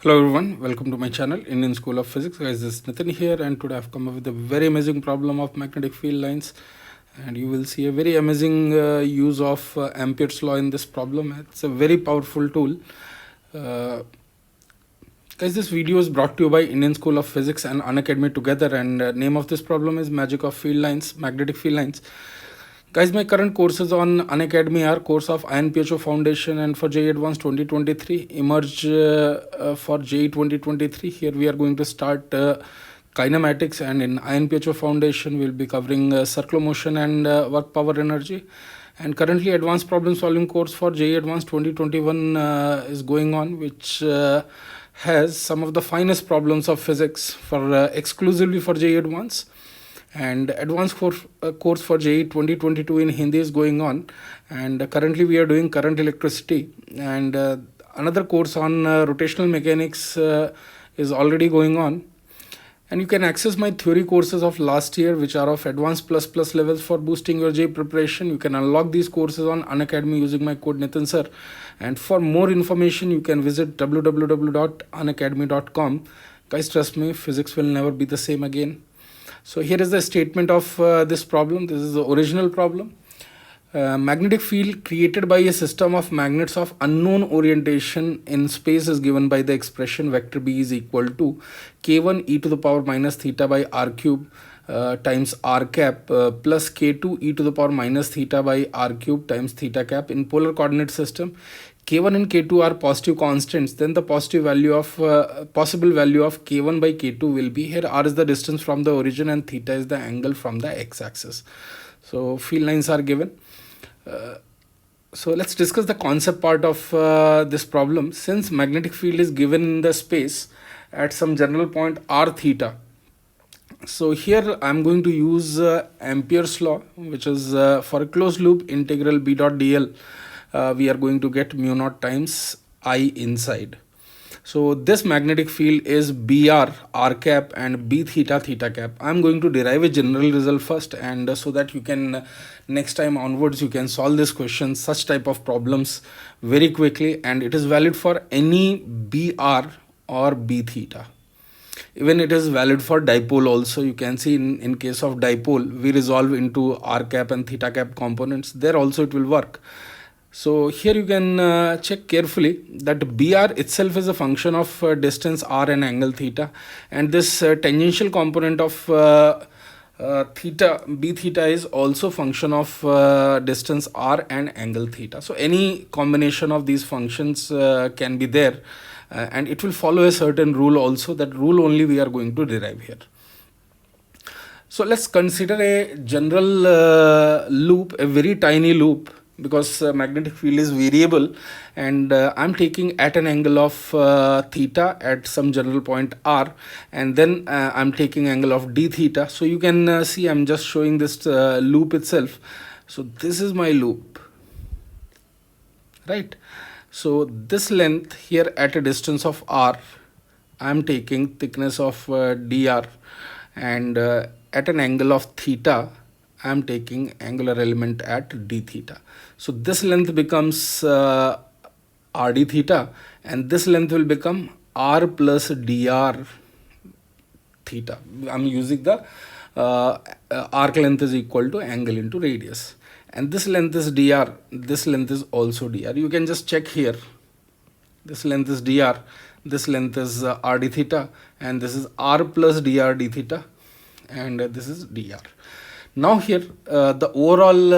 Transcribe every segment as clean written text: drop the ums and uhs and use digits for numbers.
Hello everyone, welcome to my channel Indian School of Physics. Guys, this is Nitin here, and today I've come up with a very amazing problem of magnetic field lines, and you will see a very amazing use of Ampere's law in this problem. It's a very powerful tool. Uh, Guys, this video is brought to you by Indian School of Physics and Unacademy together, and name of this problem is Magic of Field Lines, Magnetic Field Lines. Guys, my current courses on Unacademy are course of INPHO Foundation and for JEE Advanced 2023, Emerge for JEE 2023. Here we are going to start kinematics, and in INPHO Foundation we'll be covering circular motion and work power energy. And currently advanced problem solving course for JEE Advanced 2021 is going on, which has some of the finest problems of physics for exclusively for JEE Advanced. And advanced course for JEE 2022 in Hindi is going on, and currently we are doing current electricity, and another course on rotational mechanics is already going on. And you can access my theory courses of last year, which are of advanced plus levels for boosting your JEE preparation. You can unlock these courses on Unacademy using my code Nitin sir. And for more information, you can visit www.unacademy.com. Guys, trust me, physics will never be the same again. So here is the statement of this problem. This is the original problem. Magnetic field created by a system of magnets of unknown orientation in space is given by the expression vector B is equal to k1 e to the power minus theta by r cube times r cap plus k2 e to the power minus theta by r cube times theta cap in polar coordinate system. K1 and K2 are positive constants, then the positive value of possible value of K1 by K2 will be, here r is the distance from the origin and theta is the angle from the x-axis. So field lines are given. So let's discuss the concept part of this problem. Since magnetic field is given in the space at some general point r theta, so here I'm going to use Ampere's law, which is for a closed loop integral B dot dl. We are going to get mu naught times I inside. So this magnetic field is BR, R cap, and B theta, theta cap. I'm going to derive a general result first, and so that you can, next time onwards, you can solve this question, such type of problems very quickly, and it is valid for any BR or B theta. Even it is valid for dipole also. You can see in case of dipole, we resolve into R cap and theta cap components. There also it will work. So here you can check carefully that BR itself is a function of distance r and angle theta, and this tangential component of theta, B theta, is also function of distance r and angle theta. So any combination of these functions can be there, and it will follow a certain rule also. That rule only we are going to derive here. So let's consider a general loop, a very tiny loop, because magnetic field is variable, and I'm taking at an angle of theta at some general point r, and then I'm taking angle of d theta. So you can see I'm just showing this loop itself. So this is my loop, right? So this length here at a distance of r, I'm taking thickness of dr, and at an angle of theta, I'm taking angular element at d theta. So this length becomes rd theta, and this length will become r plus dr theta. I'm using the arc length is equal to angle into radius, and this length is dr, this length is also dr. You can just check here. This length is dr, this length is rd theta, and this is r plus dr d theta, and this is dr. Now here the overall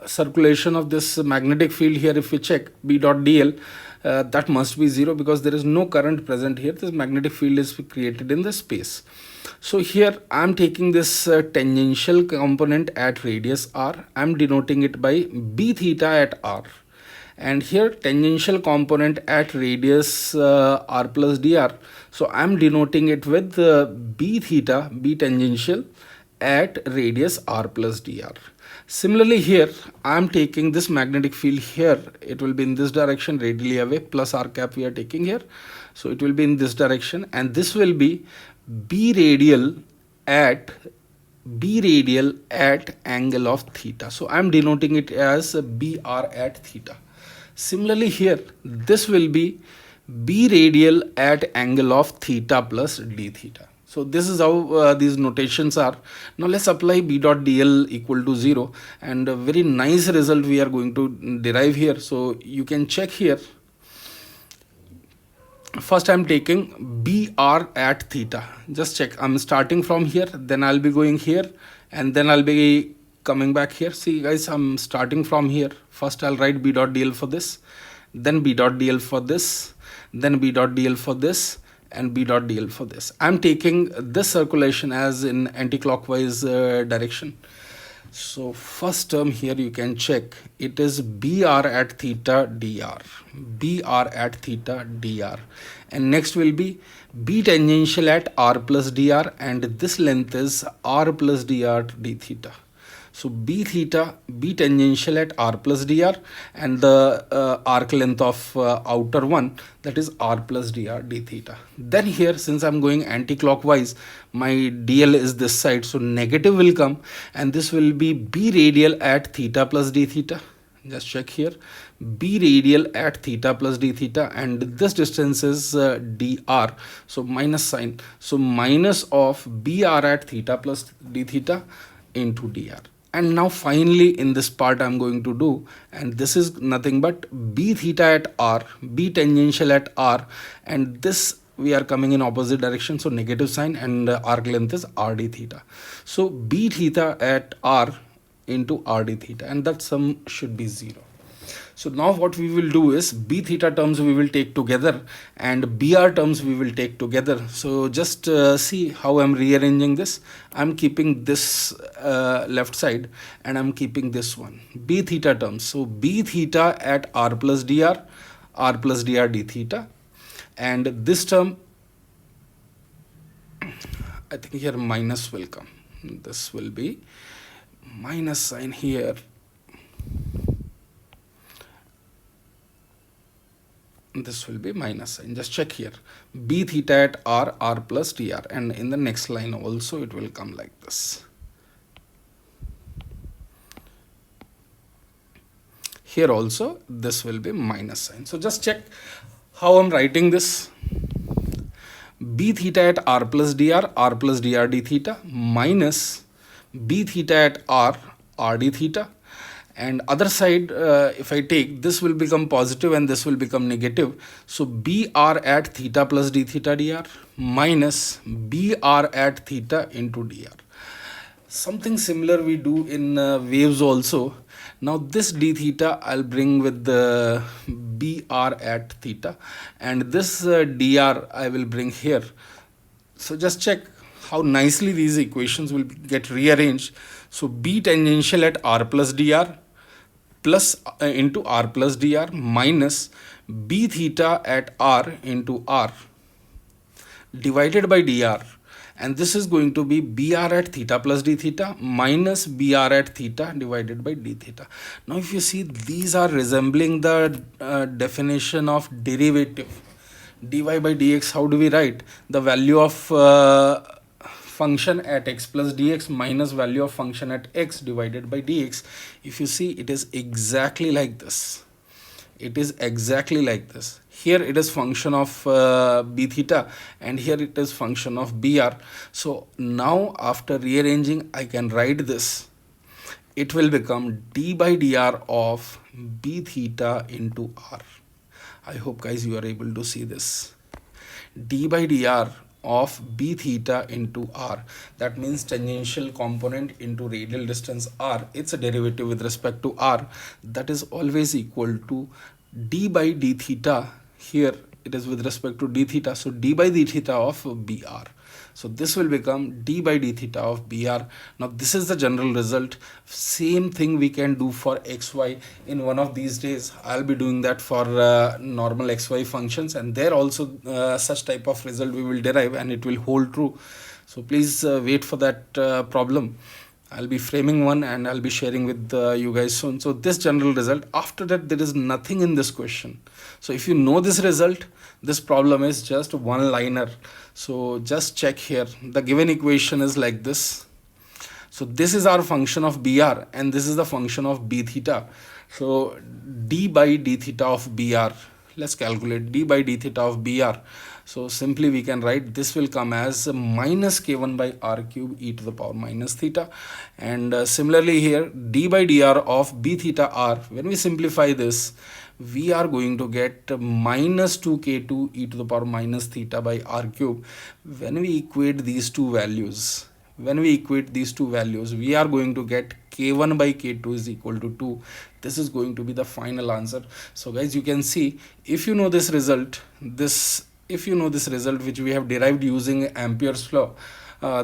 circulation of this magnetic field here, if we check B dot dl, that must be 0 because there is no current present here. This magnetic field is created in the space. So here I am taking this tangential component at radius r. I am denoting it by B theta at r. And here tangential component at radius r plus dr. So I am denoting it with B theta, B tangential, at radius r plus dr. Similarly here I am taking this magnetic field here. It will be in this direction, radially away, plus r cap we are taking here. So it will be in this direction, and this will be B radial at angle of theta. So I am denoting it as BR at theta. Similarly here, this will be B radial at angle of theta plus d theta. So this is how these notations are. Now let's apply B dot dl equal to 0, and a very nice result we are going to derive here. So you can check here. First I'm taking BR at theta. Just check. I'm starting from here, then I'll be going here, and then I'll be coming back here. See guys, I'm starting from here. First I'll write B dot dl for this, then B dot dl for this, then B dot dl for this, and B dot dl for this. I'm taking this circulation as in anti-clockwise direction. So first term here you can check, it is BR at theta dr, BR at theta dr, and next will be B tangential at r plus dr, and this length is r plus dr d theta. So B theta, B tangential at r plus dr, and the arc length of outer one, that is r plus dr d theta. Then here, since I'm going anti-clockwise, my dl is this side, so negative will come, and this will be B radial at theta plus d theta. Just check here, B radial at theta plus d theta, and this distance is dr, so minus sign, so minus of BR at theta plus d theta into dr. And now finally in this part I'm going to do, and this is nothing but B theta at r, B tangential at r, and this we are coming in opposite direction, so negative sign, and arc length is r d theta. So B theta at r into r d theta, and that sum should be 0. So now what we will do is B theta terms we will take together, and BR terms we will take together. So just see how I'm rearranging this. I'm keeping this left side, and I'm keeping this one, B theta terms. So B theta at r plus dr, r plus dr d theta, and this term, I think here minus will come. This will be minus sign here. This will be minus sign. Just check here, B theta at r, r plus dr, and in the next line also it will come like this. Here also this will be minus sign. So just check how I'm writing this. B theta at r plus dr, r plus dr d theta, minus B theta at r, r d theta, and other side if I take, this will become positive and this will become negative. So BR at theta plus d theta dr minus BR at theta into dr. Something similar we do in waves also. Now this d theta I'll bring with the BR at theta, and this dr I will bring here. So just check how nicely these equations will get rearranged. So B tangential at r plus dr plus into r plus dr minus B theta at r into r divided by dr, and this is going to be BR at theta plus d theta minus BR at theta divided by d theta. Now if you see, these are resembling the definition of derivative. Dy by dx, how do we write? The value of function at x plus dx minus value of function at x divided by dx. If you see, it is exactly like this. It is exactly like this. Here it is function of b theta, and here it is function of br. So now after rearranging, I can write this. It will become d by dr of b theta into r. I hope guys you are able to see this. D by dr of b theta into r. That means tangential component into radial distance r. It's a derivative with respect to r. That is always equal to d by d theta. Here it is with respect to d theta. So d by d theta of br. So this will become d by d theta of br. Now this is the general result. Same thing we can do for xy in one of these days. I'll be doing that for normal xy functions, and there also such type of result we will derive, and it will hold true. So please wait for that problem. I'll be framing one and I'll be sharing with you guys soon. So this general result, after that there is nothing in this question. So if you know this result, this problem is just one liner. So just check here. The given equation is like this. So this is our function of br, and this is the function of b theta. So d by d theta of br, let's calculate d by d theta of br. So simply we can write this will come as minus k1 by r cube e to the power minus theta. And similarly here, d by dr of b theta r, when we simplify this, we are going to get minus 2k2 e to the power minus theta by r cube. When we equate these two values, we are going to get k1 by k2 is equal to 2. This is going to be the final answer. So guys, you can see, if you know this result, which we have derived using Ampere's law,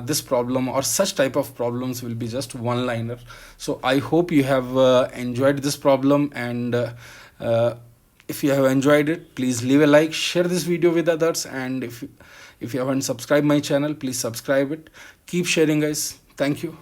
this problem or such type of problems will be just one liner. So I hope you have enjoyed this problem, and if you have enjoyed it, please leave a like, share this video with others, and if you haven't subscribed my channel, please subscribe it. Keep sharing guys. Thank you.